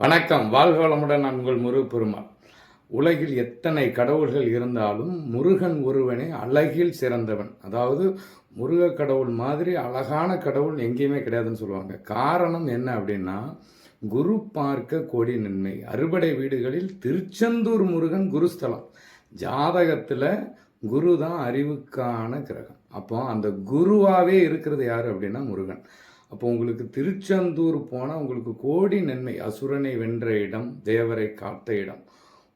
வணக்கம், வாழ்க வளமுடன். நான் உங்கள் முருகப்பெருமாள். உலகில் எத்தனை கடவுள்கள் இருந்தாலும் முருகன் ஒருவனே அழகில் சிறந்தவன். அதாவது முருக கடவுள் மாதிரி அழகான கடவுள் எங்கேயுமே கிடையாதுன்னு சொல்லுவாங்க. காரணம் என்ன அப்படின்னா, குரு பார்க்க கோடி நன்மை. அறுபடை வீடுகளில் திருச்செந்தூர் முருகன் குருஸ்தலம். ஜாதகத்தில் குரு தான் அறிவுக்கான கிரகம். அப்போ அந்த குருவாகவே இருக்கிறது யார் அப்படின்னா முருகன். அப்போ உங்களுக்கு திருச்செந்தூர் போனால் உங்களுக்கு கோடி நன்மை. அசுரனை வென்ற இடம், தேவரை காத்த இடம்.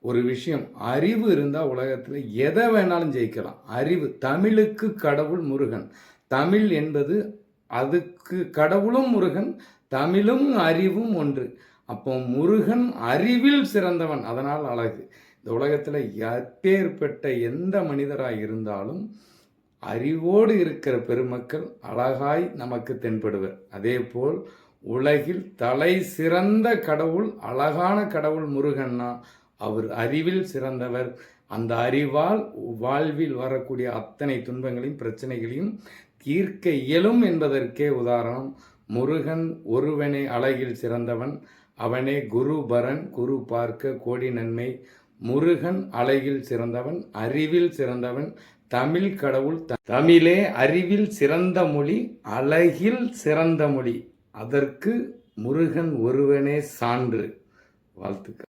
ஒரு விஷயம், அறிவு இருந்தால் உலகத்தில் எதை வேணாலும் ஜெயிக்கலாம். அறிவு. தமிழுக்கு கடவுள் முருகன். தமிழ் என்பது அதுக்கு கடவுளும் முருகன், தமிழும் அறிவும் ஒன்று. அப்போ முருகன் அறிவில் சிறந்தவன், அதனால் அழகு. இந்த உலகத்தில் எப்பேற்பட்ட எந்த மனிதராக இருந்தாலும் அறிவோடு இருக்கிற பெருமக்கள் அழகாய் நமக்கு தென்படுவர். அதே போல் உலகில் தலை சிறந்த கடவுள், அழகான கடவுள் முருகன்னா அவர் அறிவில் சிறந்தவர். அந்த அறிவால் வாழ்வில் வரக்கூடிய அத்தனை துன்பங்களையும் பிரச்சனைகளையும் தீர்க்க இயலும் என்பதற்கே உதாரணம். முருகன் ஒருவனே அழகில் சிறந்தவன், அவனே குருபரன். குரு பார்க்க கோடி நன்மை. முருகன் அழகில் சிறந்தவன், அறிவில் சிறந்தவன். தமிழ் கடவுள். தமிழே அறிவில் சிறந்த மொழி, அழகில் சிறந்த மொழி. அதற்கு முருகன் ஒருவனே சான்று. வாழ்த்துக்கள்.